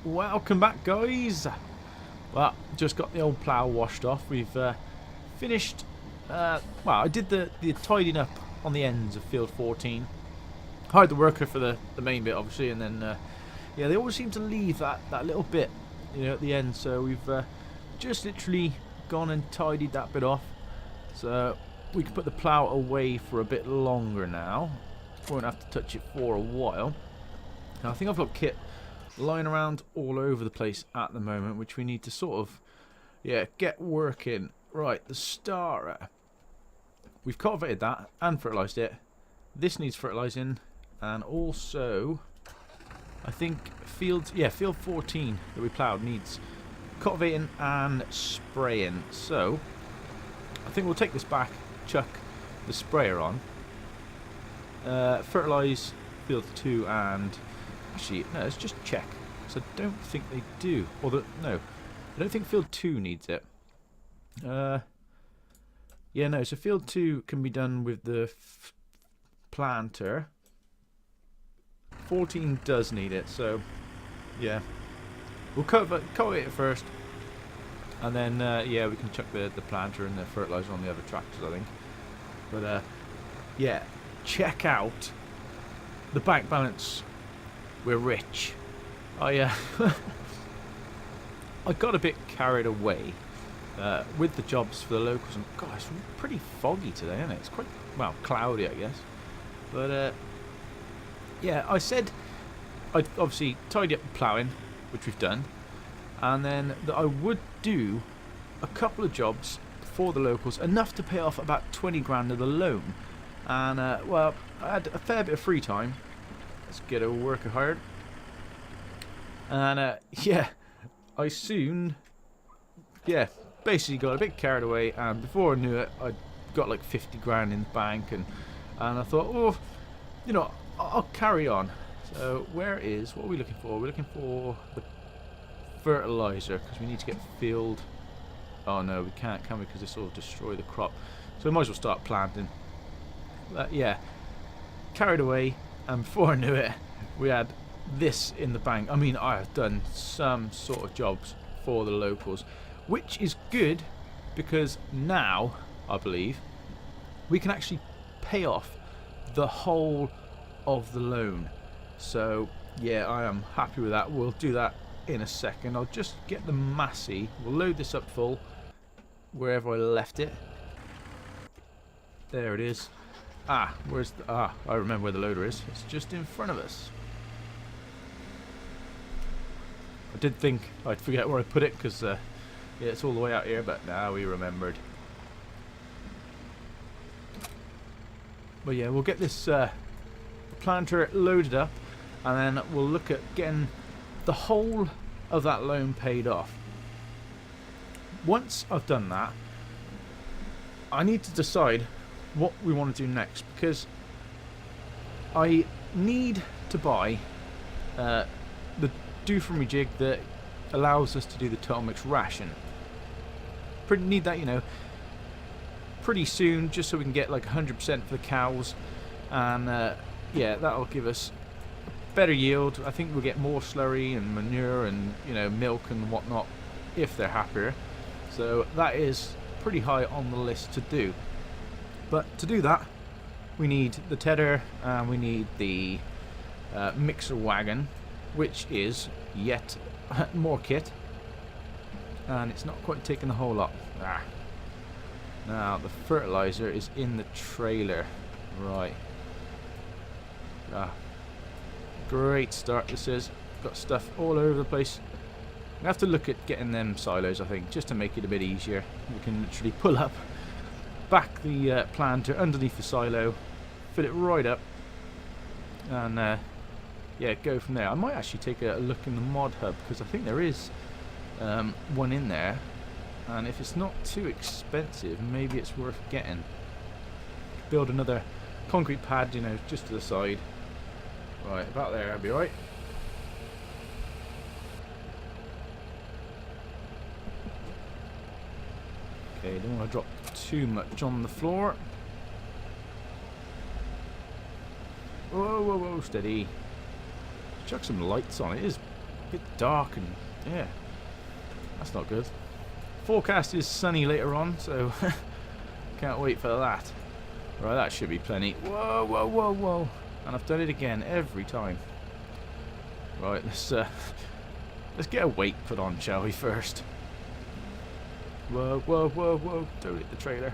Welcome back, guys. Well, just got the old plough washed off. We've finished. Well, I did the tidying up on the ends of field 14. Hired the worker for the main bit, obviously, and then yeah, they always seem to leave that little bit, at the end. So we've just literally gone and tidied that bit off, so we can put the plough away for a bit longer now. Won't have to touch it for a while. Now, I think I've got kit lying around all over the place at the moment, which we need to sort of, get working. Right, the starter. We've cultivated that and fertilised it. This needs fertilising, and also, I think field 14 that we ploughed needs cultivating and spraying. So, I think we'll take this back, chuck the sprayer on, fertilise field 2, and actually, no, let's just check. Because I don't think they do. No, I don't think field 2 needs it. Yeah, no, so field 2 can be done with the planter. 14 does need it, so yeah. We'll cultivate it first. And then, yeah, we can chuck the planter and the fertilizer on the other tractors, I think. But, yeah, check out the bank balance. We're rich. I got a bit carried away with the jobs for the locals, and God, it's pretty foggy today, isn't it? It's quite, well, cloudy, I guess. But yeah, I said I'd obviously tidy up the ploughing, which we've done, and then that I would do a couple of jobs for the locals, enough to pay off about 20 grand of the loan. And well, I had a fair bit of free time. Let's get a worker hired. And yeah, I soon, basically got a bit carried away, and before I knew it, I got like 50 grand in the bank, and I thought, oh, I'll carry on. So what are we looking for? We're looking for the fertilizer, because we need to get field. Oh no, we can't, can we? Because this will destroy the crop. So we might as well start planting. But yeah, carried away. And before I knew it, we had this in the bank. I mean, I have done some sort of jobs for the locals, which is good, because now, I believe, we can actually pay off the whole of the loan. So, yeah, I am happy with that. We'll do that in a second. I'll just get the Massey. We'll load this up full, wherever I left it. There it is. I remember where the loader is. It's just in front of us. I did think I'd forget where I put it, because yeah, it's all the way out here, but now we remembered. But yeah, we'll get this planter loaded up, and then we'll look at getting the whole of that loan paid off. Once I've done that, I need to decide what we want to do next, because I need to buy the do for me jig that allows us to do the total mix ration. Need that, pretty soon, just so we can get like 100% for the cows, and yeah, that'll give us better yield. I think we'll get more slurry and manure and milk and whatnot if they're happier. So that is pretty high on the list to do. But to do that, we need the tedder, and we need the mixer wagon, which is yet more kit, and it's not quite taking the whole lot. Now the fertilizer is in the trailer, right? Great start this is. Got stuff all over the place. We have to look at getting them silos, I think, just to make it a bit easier. We can literally pull up, back the planter underneath the silo, fill it right up, and yeah, go from there. I might actually take a look in the mod hub, because I think there is one in there, and if it's not too expensive, maybe it's worth getting. Build another concrete pad, just to the side. Right, about there, I'll be right. Okay, don't want to drop too much on the floor. Whoa, whoa, whoa, steady. Chuck some lights on. It bit dark and yeah, that's not good. Forecast is sunny later on, so can't wait for that. Right, that should be plenty. Whoa, whoa, whoa, whoa. And I've done it again every time. Right, let's get a weight put on, shall we, first? Whoa, whoa, whoa, whoa. Don't hit the trailer.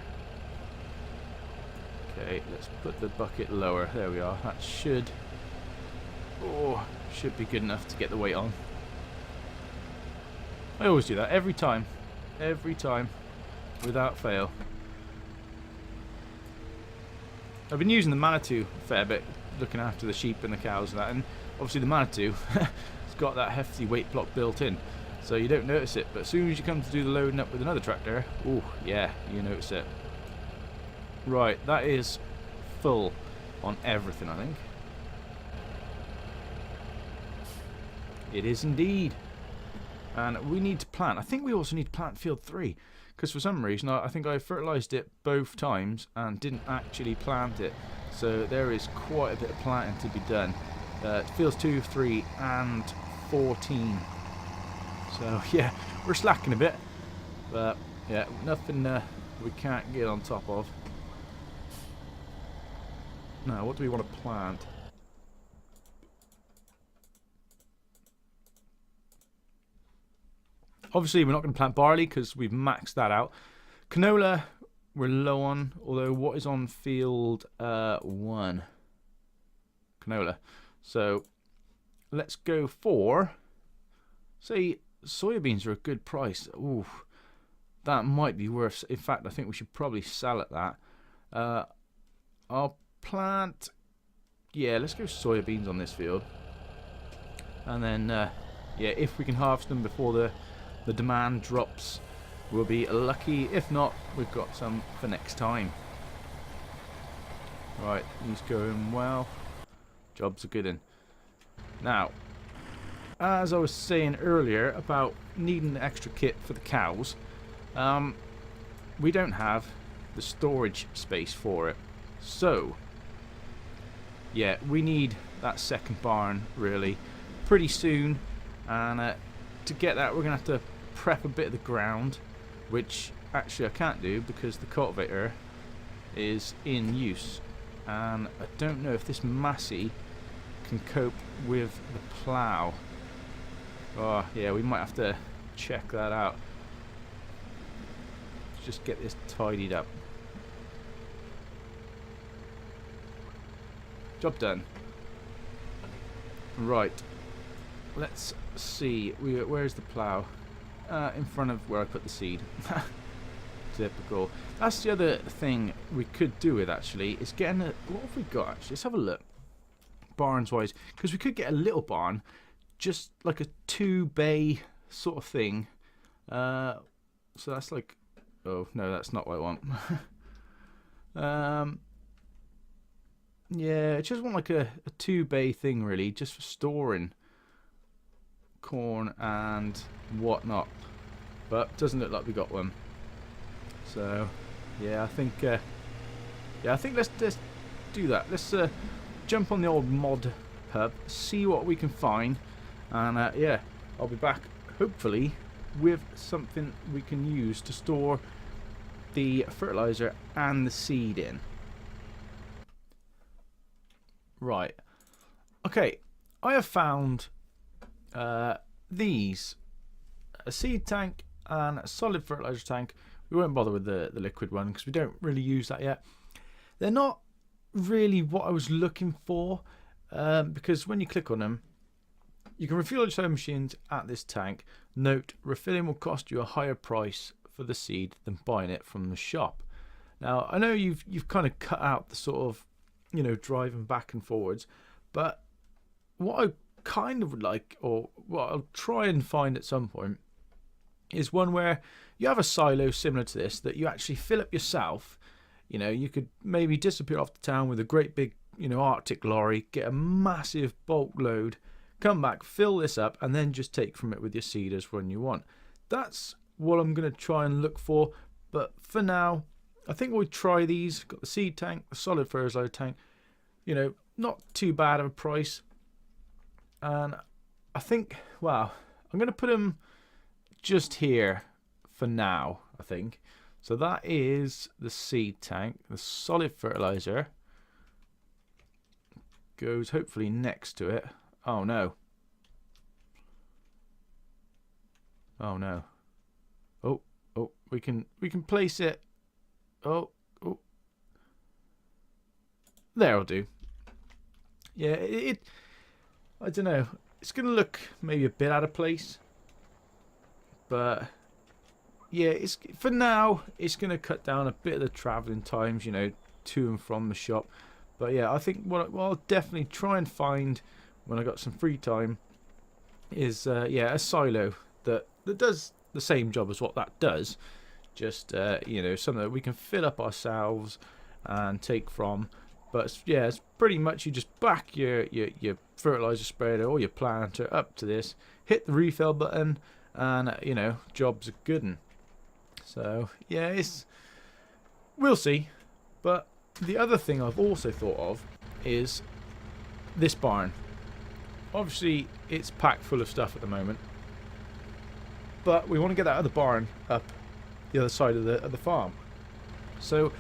Okay, let's put the bucket lower. There we are. That should be good enough to get the weight on. I always do that every time, without fail. I've been using the Manitou a fair bit, looking after the sheep and the cows and that, and obviously the Manitou has got that hefty weight block built in, so you don't notice it, but as soon as you come to do the loading up with another tractor, oh yeah, you notice it. Right, that is full on everything, I think. It is indeed. And we need to plant. I think we also need to plant field 3. Because for some reason, I think I fertilised it both times and didn't actually plant it. So there is quite a bit of planting to be done. Fields 2, 3 and 14. So yeah, we're slacking a bit. But yeah, nothing we can't get on top of. Now, what do we want to plant? Obviously, we're not going to plant barley because we've maxed that out. Canola, we're low on, although what is on field 1? Canola. So, let's go for, say, soybeans are a good price. Ooh, that might be worth, in fact, I think we should probably sell at that. I'll plant, yeah, let's go soybeans on this field. And then, yeah, if we can harvest them before the demand drops, we'll be lucky. If not, we've got some for next time. Right, he's going well. Job's a good one. Now, as I was saying earlier about needing extra kit for the cows, we don't have the storage space for it. So, yeah, we need that second barn really pretty soon, and to get that we're going to have to prep a bit of the ground, which actually I can't do because the cultivator is in use, and I don't know if this Massey can cope with the plough. Oh yeah, we might have to check that out. Let's just get this tidied up. Job done. Right, let's see, where's the plough? In front of where I put the seed. Typical. That's the other thing we could do with actually, is getting a, what have we got actually? Let's have a look. Barns wise, because we could get a little barn, just like a 2-bay sort of thing. So that's like, oh no, that's not what I want. Yeah, I just want like a 2-bay thing really, just for storing corn and whatnot, but doesn't look like we got one. So yeah, I think let's do that. Let's jump on the old mod hub, see what we can find, and yeah, I'll be back hopefully with something we can use to store the fertilizer and the seed in. Right, okay, I have found these, a seed tank and a solid fertilizer tank. We won't bother with the liquid one because we don't really use that yet. They're not really what I was looking for, because when you click on them, you can refuel your sewing machines at this tank. Note, refilling will cost you a higher price for the seed than buying it from the shop. Now I know you've kind of cut out the sort of, you know, driving back and forwards, but what I kind of would like, or what I'll try and find at some point, is one where you have a silo similar to this that you actually fill up yourself. You know, you could maybe disappear off the town with a great big, you know, Arctic lorry, get a massive bulk load, come back, fill this up, and then just take from it with your seeders when you want. That's what I'm going to try and look for, but for now I think we'll try these. Got the seed tank, the solid fertilizer tank, you know, not too bad of a price. And I think, well, I'm going to put them just here for now, I think. So that is the seed tank. The solid fertilizer goes hopefully next to it. Oh no. Oh no. Oh, we can place it. Oh. There'll do. Yeah, I don't know. It's going to look maybe a bit out of place. But yeah, it's for now it's going to cut down a bit of the traveling times, you know, to and from the shop. But yeah, I think what I'll definitely try and find when I got some free time is yeah, a silo that does the same job as what that does. Just you know, something that we can fill up ourselves and take from. But yeah, it's pretty much you just back your fertilizer spreader or your planter up to this, hit the refill button, and you know, job's a good one. So yeah, we'll see. But the other thing I've also thought of is this barn. Obviously, it's packed full of stuff at the moment, but we want to get that other barn up the other side of the farm. So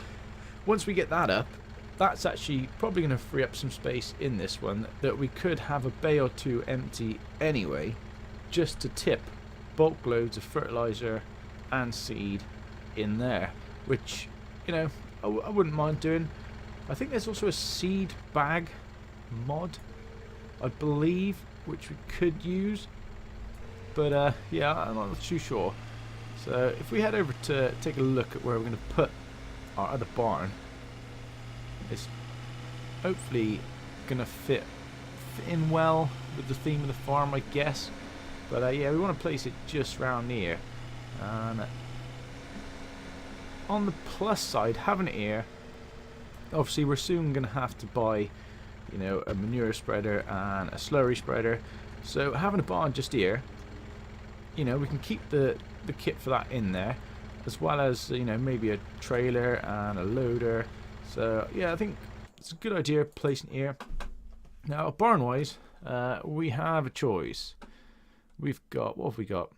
once we get that up, that's actually probably going to free up some space in this one that we could have a bay or two empty anyway, just to tip bulk loads of fertilizer and seed in there, which, you know, I wouldn't mind doing. I think there's also a seed bag mod, I believe, which we could use, but yeah, I'm not too sure. So if we head over to take a look at where we're going to put our other barn, it's hopefully going to fit in well with the theme of the farm, I guess. But yeah, we want to place it just round here. And on the plus side, having it here, obviously we're soon going to have to buy, you know, a manure spreader and a slurry spreader. So having a barn just here, you know, we can keep the kit for that in there, as well as, you know, maybe a trailer and a loader. So yeah, I think it's a good idea placing it here. Now barn wise, we have a choice. We've got, what have we got?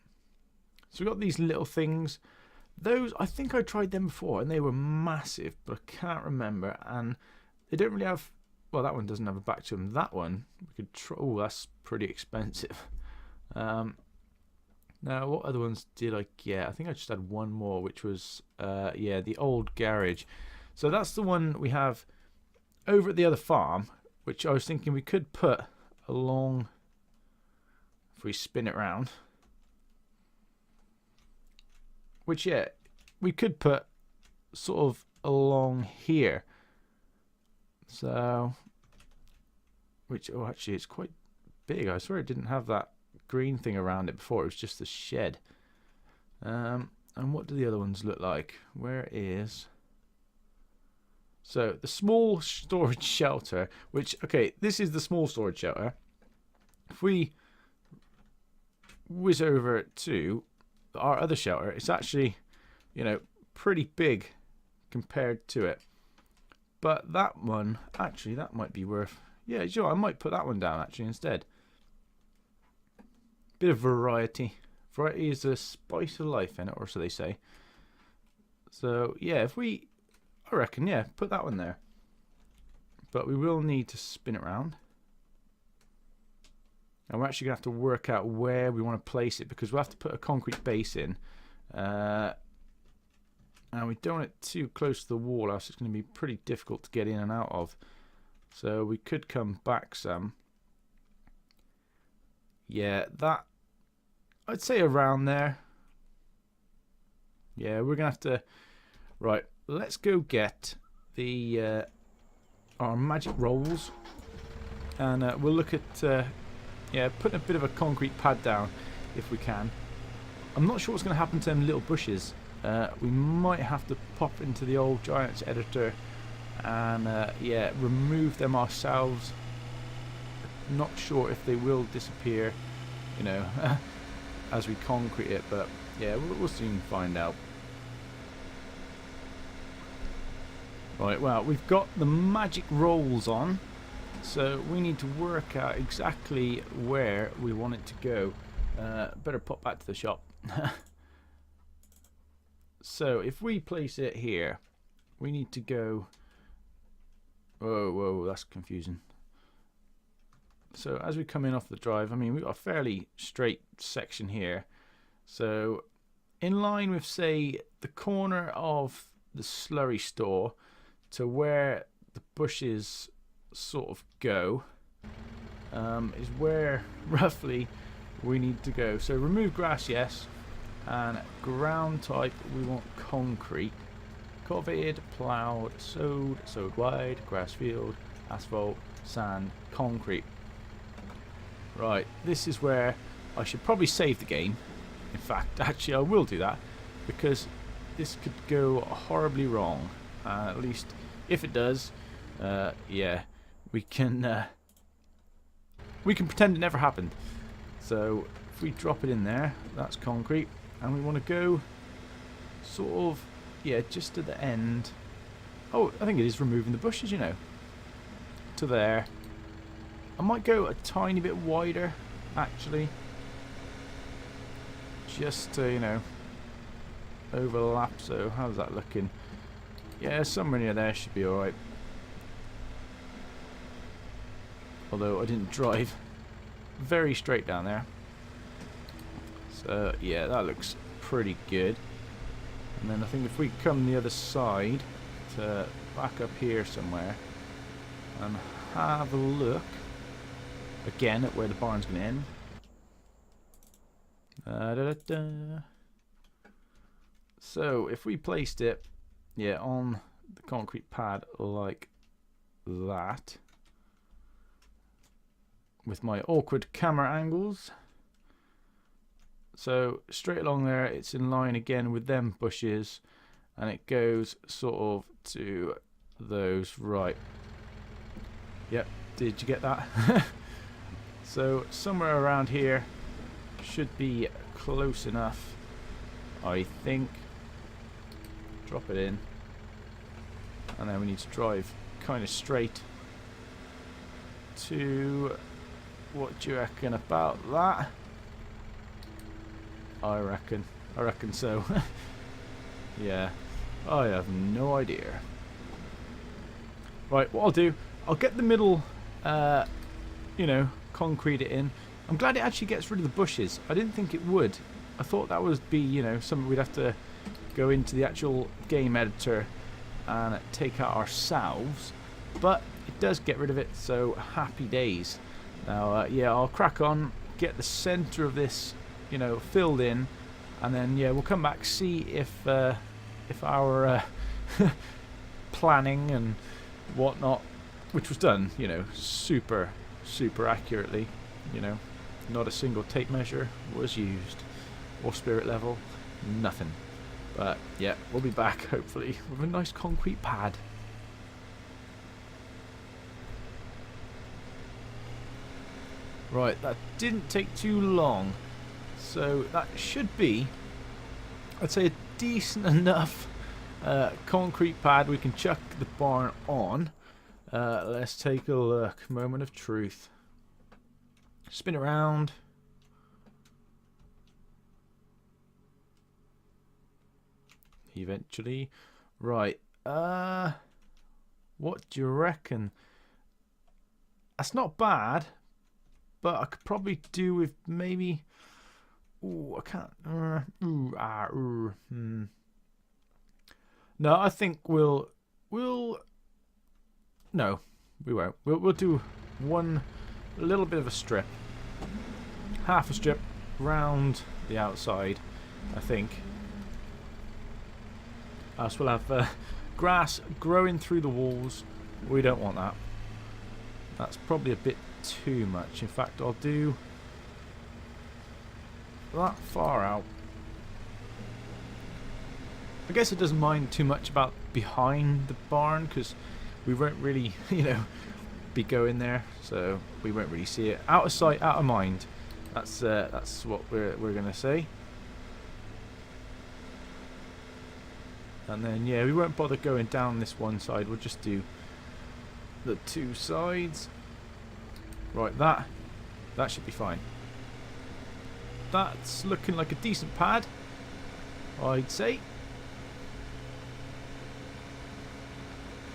So we've got these little things. Those, I think I tried them before and they were massive, but I can't remember. And they don't really have, well, that one doesn't have a back to them. That one, we could try, oh, that's pretty expensive. Now, what other ones did I get? I think I just had one more, which was, yeah, the old garage. So that's the one we have over at the other farm, which I was thinking we could put along, if we spin it round, which, yeah, we could put sort of along here. So, which, oh, actually, it's quite big. I swear it didn't have that green thing around it before. It was just the shed. And what do the other ones look like? Where is... So the small storage shelter, which, okay, this is the small storage shelter. If we whiz over to our other shelter, it's actually, you know, pretty big compared to it. But that one, actually, that might be worth, yeah, you know, I might put that one down actually instead. Bit of variety. Variety is the spice of life in it, or so they say. So yeah, if we, I reckon, yeah, put that one there. But we will need to spin it around. And we're actually going to have to work out where we want to place it, because we'll have to put a concrete base in. And we don't want it too close to the wall, else it's going to be pretty difficult to get in and out of. So we could come back some. Yeah, that, I'd say around there. Yeah, we're going to have to, right, let's go get the our magic rolls, and we'll look at yeah, putting a bit of a concrete pad down if we can. I'm not sure what's going to happen to them little bushes. We might have to pop into the old Giants editor and yeah, remove them ourselves. Not sure if they will disappear, you know, as we concrete it, but yeah, we'll soon find out. Right, well, we've got the magic rolls on, So we need to work out exactly where we want it to go. Better pop back to the shop. So if we place it here, we need to go... Whoa, that's confusing. So as we come in off the drive, I mean, we've got a fairly straight section here. So in line with, say, the corner of the slurry store to where the bushes sort of go, is where roughly we need to go. So remove grass, yes, and ground type we want concrete. Cultivated, ploughed, sowed wide, grass field, asphalt, sand, concrete. Right, this is where I should probably save the game. In fact, actually I will do that, because this could go horribly wrong. At least if it does, yeah, we can pretend it never happened. So if we drop it in there, that's concrete, and we want to go sort of, yeah, just to the end. Oh, I think it is removing the bushes, you know, to there. I might go a tiny bit wider, actually, just to, you know, overlap. So how's that looking? Yeah, somewhere near there should be alright. Although I didn't drive very straight down there. So yeah, that looks pretty good. And then I think if we come the other side to back up here somewhere and have a look again at where the barn's going to end. So if we placed it, yeah, on the concrete pad like that, with my awkward camera angles, so straight along there, it's in line again with them bushes, and it goes sort of to those, right. Yep, did you get that? So somewhere around here should be close enough, I think. Drop it in, and then we need to drive kind of straight to, what do you reckon about that? I reckon so. Yeah, I have no idea. Right, what I'll do, I'll get the middle, you know, concrete it in. I'm glad it actually gets rid of the bushes. I didn't think it would. I thought that would be, you know, something we'd have to go into the actual game editor and take out ourselves, but it does get rid of it, so happy days. Now, yeah, I'll crack on, get the center of this, you know, filled in, and then yeah, we'll come back, see if our planning and whatnot, which was done, you know, super accurately, you know, not a single tape measure was used, or spirit level, nothing. But yeah, we'll be back hopefully with a nice concrete pad. Right, that didn't take too long. So that should be, I'd say, a decent enough concrete pad we can chuck the barn on. Let's take a look. Moment of truth. Spin around. Eventually. Right. What do you reckon? That's not bad, but I could probably do with maybe... Ooh, I can't... No, I think we'll... No, we won't. We'll do one little bit of a strip. Half a strip round the outside, I think. So we'll have grass growing through the walls. We don't want that. That's probably a bit too much. In fact, I'll do that far out. I guess it doesn't mind too much about behind the barn, because we won't really, you know, be going there, so we won't really see it. Out of sight, out of mind. That's what we're gonna say. And then yeah, we won't bother going down this one side. We'll just do the two sides. Right, that should be fine. That's looking like a decent pad, I'd say.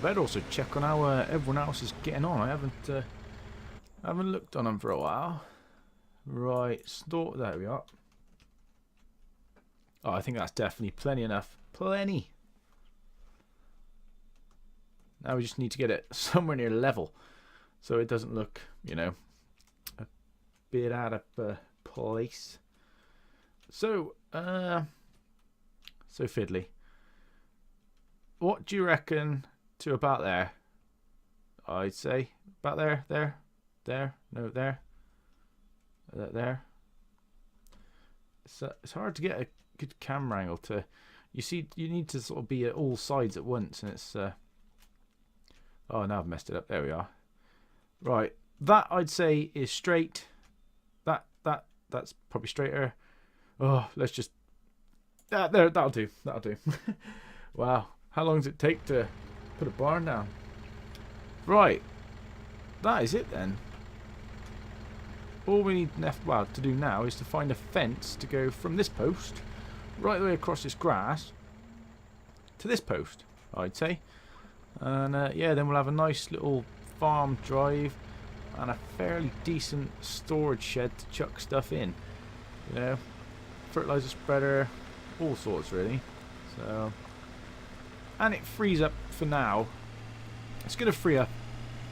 Better also check on how everyone else is getting on. I haven't looked on them for a while. Right, store. There we are. Oh, I think that's definitely plenty enough. Plenty. Now we just need to get it somewhere near level, so it doesn't look, you know, a bit out of place. So, so fiddly. What do you reckon to about there? I'd say about there, no, there. It's hard to get a good camera angle to. You see, you need to sort of be at all sides at once, and it's. Oh, now I've messed it up. There we are. Right, that I'd say is straight. That's probably straighter. Oh, let's just. There, that'll do. That'll do. Wow, how long does it take to put a barn down? Right, that is it then. All we need to do now is to find a fence to go from this post right the way across this grass to this post, I'd say. And yeah, then we'll have a nice little farm drive and a fairly decent storage shed to chuck stuff in. You know, fertilizer spreader, all sorts really. So, and it frees up for now. It's going to free up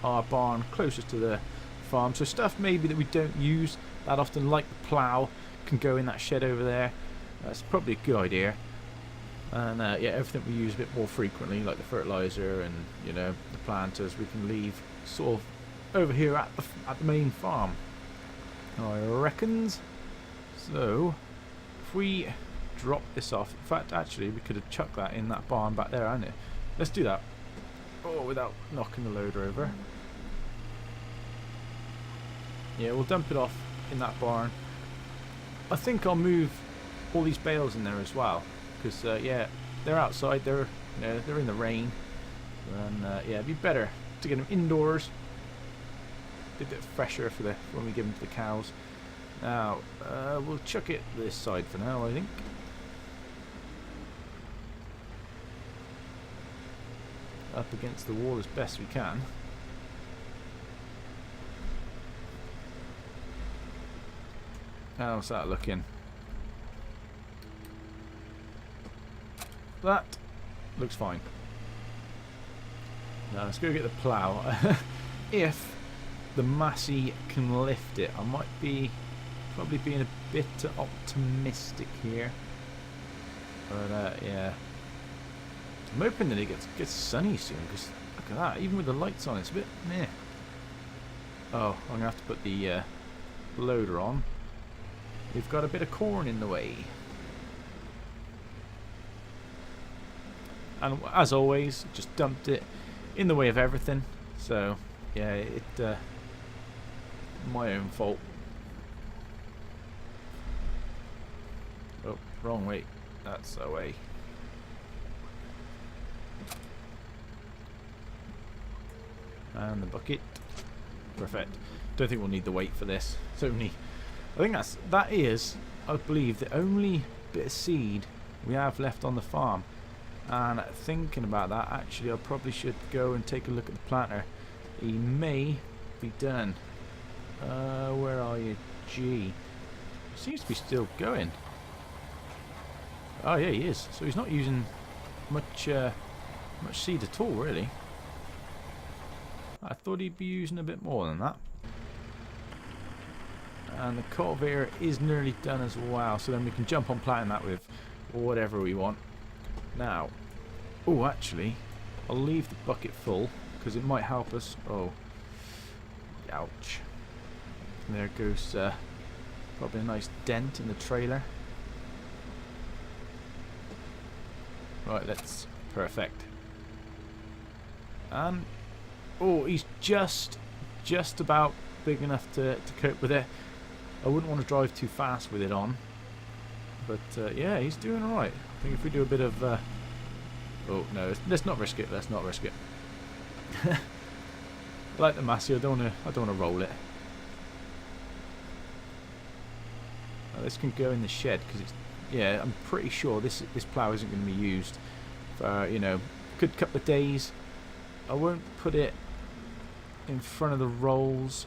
our barn closest to the farm, so stuff maybe that we don't use that often, like the plough, can go in that shed over there. That's probably a good idea. And yeah, everything we use a bit more frequently, like the fertilizer and, you know, the planters, we can leave sort of over here at the main farm, I reckons. So if we drop this off, in fact actually we could have chucked that in that barn back there, hadn't it? Let's do that. Oh, without knocking the loader over. Yeah, we'll dump it off in that barn. I think I'll move all these bales in there as well, because yeah, they're outside. They're, you know, they're in the rain, and yeah, it'd be better to get them indoors. A bit fresher for when we give them to the cows. Now we'll chuck it this side for now, I think. Up against the wall as best we can. How's that looking? That looks fine. Now let's go get the plough. If the Massey can lift it, I might be probably being a bit optimistic here. But yeah, I'm hoping that it gets sunny soon, because look at that, even with the lights on it's a bit meh. Oh, I'm gonna have to put the loader on. We've got a bit of corn in the way. And as always, just dumped it in the way of everything. So yeah, it my own fault. Oh, wrong way. That's the way. And the bucket. Perfect. Don't think we'll need the weight for this. It's only, I think that is, I believe, the only bit of seed we have left on the farm. And thinking about that, actually, I probably should go and take a look at the planter. He may be done. Where are you? G. Seems to be still going. Oh yeah, he is. So he's not using much seed at all, really. I thought he'd be using a bit more than that. And the cultivator is nearly done as well, so then we can jump on planting that with whatever we want. Now, oh, actually, I'll leave the bucket full because it might help us. Oh, ouch! And there goes probably a nice dent in the trailer. Right, let's perfect. And oh, he's just about big enough to cope with it. I wouldn't want to drive too fast with it on, but yeah, he's doing all right. I think if we do a bit of oh no, let's not risk it. Let's not risk it. Like the Massey, I don't want to roll it. This can go in the shed because it's, yeah, I'm pretty sure this plough isn't going to be used for, you know, a good couple of days. I won't put it in front of the rolls.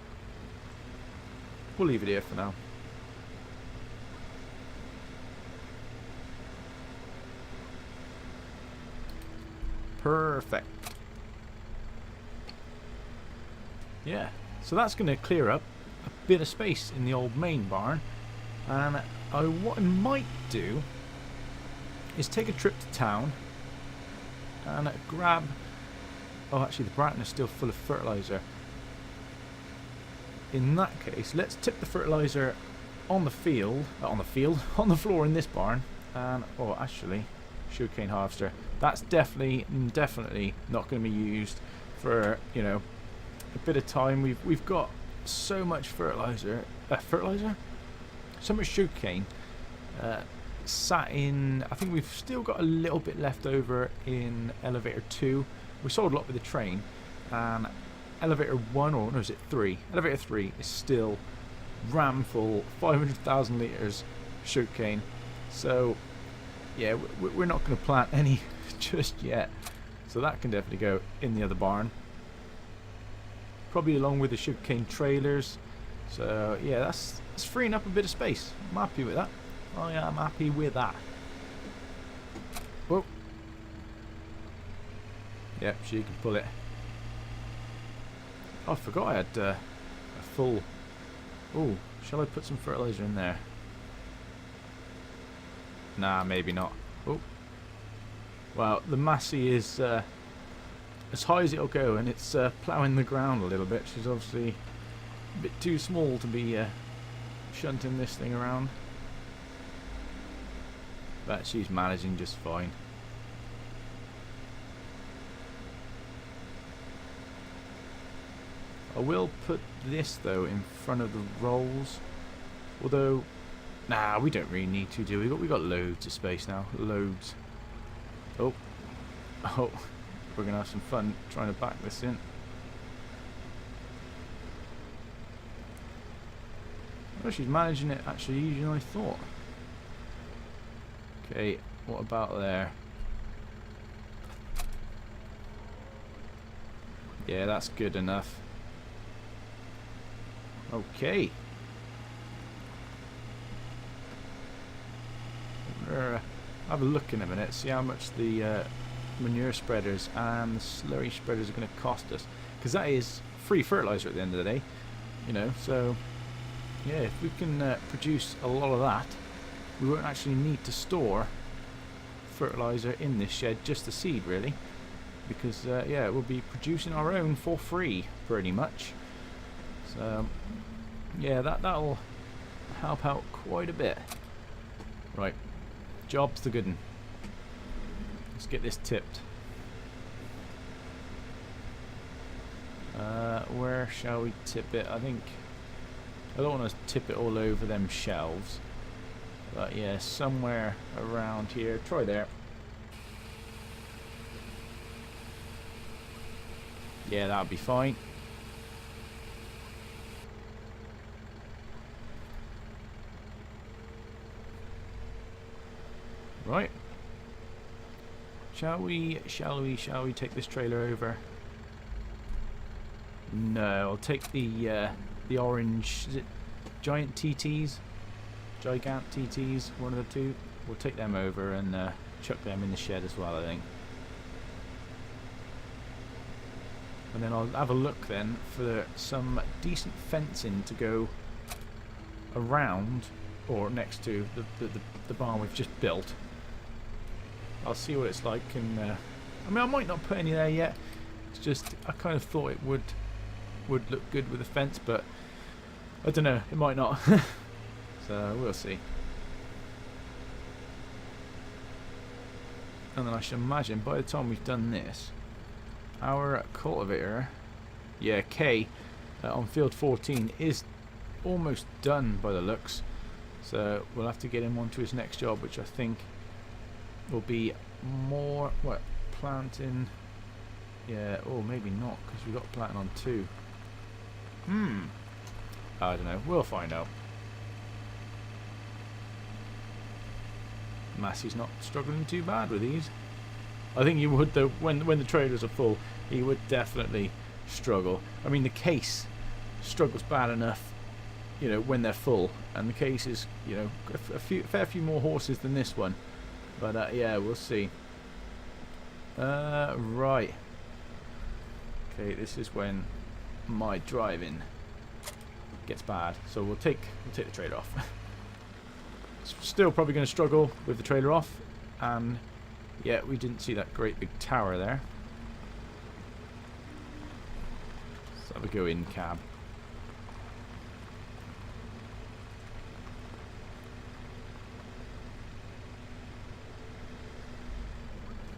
We'll leave it here for now. Perfect. Yeah, so that's going to clear up a bit of space in the old main barn. And what I might do is take a trip to town and grab... Oh, actually the Bratton is still full of fertilizer. In that case, let's tip the fertilizer on the field, on the floor in this barn. And, oh, actually, sugarcane harvester. That's definitely not going to be used for, you know, a bit of time. We've got so much fertilizer, so much sugarcane sat in. I think we've still got a little bit left over in elevator 2. We sold a lot with the train, and elevator 1, or no, is it 3? Elevator 3 is still ram full, 500,000 litres sugarcane. So yeah, we're not going to plant any just yet. So that can definitely go in the other barn, probably along with the sugarcane trailers. So yeah, that's freeing up a bit of space. I'm happy with that. Oh yeah, I'm happy with that. Whoa. Yep, she can pull it. Oh, I forgot I had a full... Oh, shall I put some fertilizer in there? Nah, maybe not. Oh. Well, the Massey is as high as it'll go, and it's ploughing the ground a little bit. She's obviously a bit too small to be shunting this thing around. But she's managing just fine. I will put this though in front of the rolls, although nah, we don't really need to, do we? We got loads of space now, loads. Oh, we're gonna have some fun trying to back this in. Oh, she's managing it actually easier than I thought. Okay, what about there? Yeah, that's good enough. Okay. Have a look in a minute, see how much the manure spreaders and the slurry spreaders are going to cost us, because that is free fertilizer at the end of the day, you know. So yeah, if we can produce a lot of that, we won't actually need to store fertilizer in this shed, just the seed really, because yeah, we'll be producing our own for free pretty much. So yeah, that'll help out quite a bit. Right, job's the good one. Let's get this tipped. Where shall we tip it? I think I don't want to tip it all over them shelves, but yeah, somewhere around here. Try there. Yeah, that'll be fine. Right. Shall we take this trailer over? No, I'll take the orange, is it giant TTs? Gigant TTs, one of the two. We'll take them over and chuck them in the shed as well, I think. And then I'll have a look then for some decent fencing to go around or next to the barn we've just built. I'll see what it's like, and I mean, I might not put any there yet. It's just I kind of thought it would look good with a fence, but I don't know, it might not. So we'll see. And then I should imagine by the time we've done this, our cultivator, yeah, K, on field 14 is almost done by the looks. So we'll have to get him onto his next job, which I think will be more, what, planting? Yeah, or maybe not, because we've got planting on 2. I don't know, we'll find out. Massey's not struggling too bad with these. I think he would though, when the trailers are full, he would definitely struggle. I mean, the case struggles bad enough, you know, when they're full, and the case is, you know, a fair few more horses than this one. But yeah, we'll see. Right. Okay, this is when my driving gets bad, so we'll take the trailer off. Still probably going to struggle with the trailer off, and yeah, we didn't see that great big tower there. So have a go in cab.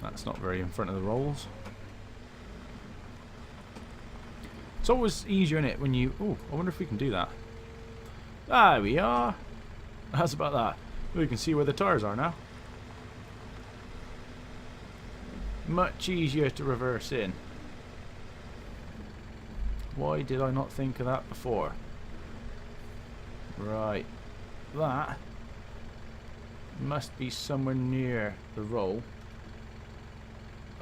That's not very in front of the rolls. It's always easier in it when you... Oh, I wonder if we can do that. There we are. How's about that? We can see where the tires are now. Much easier to reverse in. Why did I not think of that before? Right. That must be somewhere near the roll.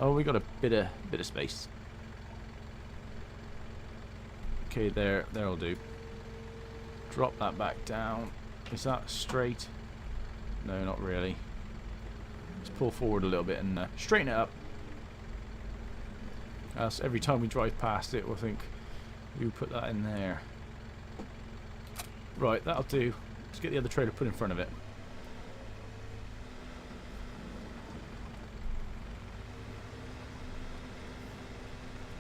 Oh, we got a bit of space. Okay, there'll do. Drop that back down. Is that straight? No, not really. Let's pull forward a little bit and straighten it up. Else every time we drive past it, we'll think we put that in there. Right, that'll do. Let's get the other trailer put in front of it.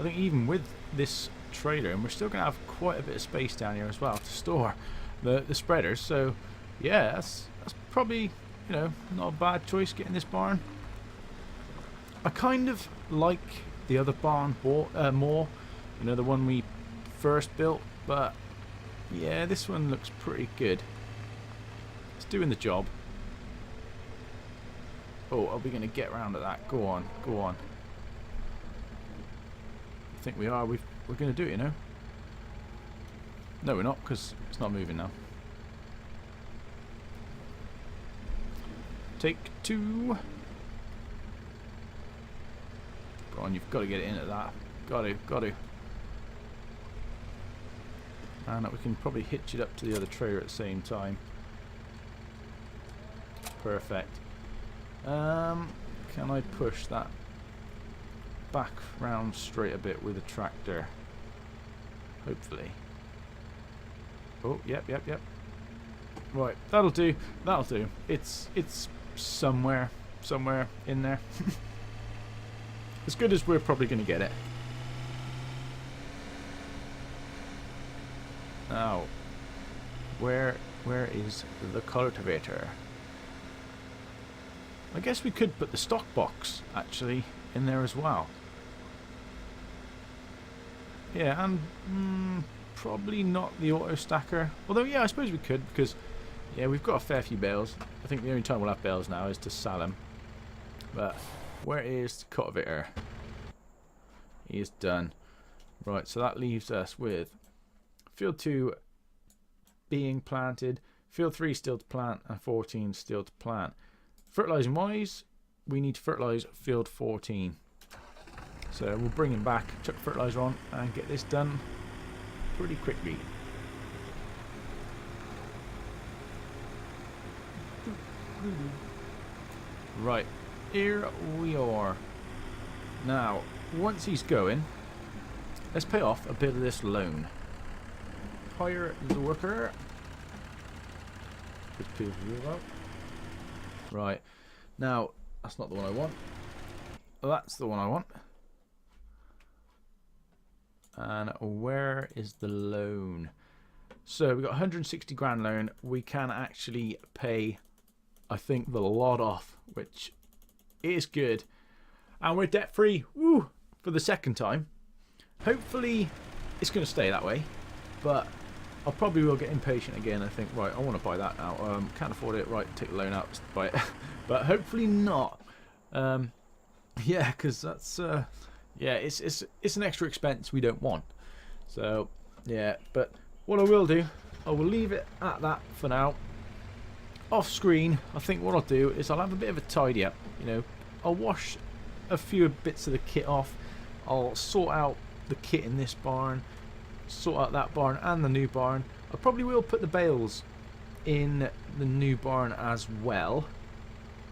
I think even with this trailer, and we're still going to have quite a bit of space down here as well to store the spreaders. So yeah, that's probably, you know, not a bad choice getting this barn. I kind of like the other barn more, you know, the one we first built, but yeah, this one looks pretty good. It's doing the job. Oh, are we going to get around to that? Go on, go on. I think we are. We're going to do it, you know. No, we're not, because it's not moving now. Take two. Go on, you've got to get it in at that. Got to. And we can probably hitch it up to the other trailer at the same time. Perfect. Can I push that back round straight a bit with a tractor? Hopefully. Oh, yep. Right, that'll do. It's somewhere in there. As good as we're probably going to get it. Now, where is the cultivator? I guess we could put the stock box actually in there as well. Yeah, and probably not the auto stacker. Although, yeah, I suppose we could, because yeah, we've got a fair few bales. I think the only time we'll have bales now is to sell them. But where is the cultivator? He is done. Right, so that leaves us with field 2 being planted, field 3 still to plant, and 14 still to plant. Fertilizing wise, we need to fertilize field 14. So we'll bring him back, chuck fertilizer on, and get this done pretty quickly. Right, here we are. Now, once he's going, let's pay off a bit of this loan. Hire the worker. Right, now that's not the one I want. That's the one I want. And where is the loan? So we've got 160 grand loan. We can actually pay, I think, the lot off, which is good. And we're debt free, woo, for the second time. Hopefully it's going to stay that way, but I probably will get impatient again. I think, right, I want to buy that now. Can't afford it. Right, take the loan out, just buy it. But hopefully not. Yeah, because that's yeah, it's an extra expense we don't want. So yeah, but what I will do, I will leave it at that for now. off screen, I think what I'll do is I'll have a bit of a tidy up. You know, I'll wash a few bits of the kit off. I'll sort out the kit in this barn, sort out that barn and the new barn. I probably will put the bales in the new barn as well.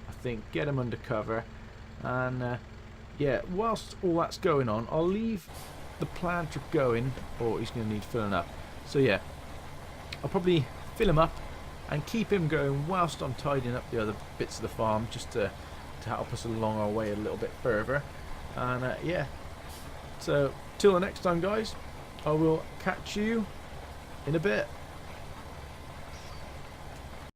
I think get them under cover, and yeah, whilst all that's going on, I'll leave the planter going, or he's going to need filling up. So yeah, I'll probably fill him up and keep him going whilst I'm tidying up the other bits of the farm, just to help us along our way a little bit further. And yeah, so till the next time guys, I will catch you in a bit.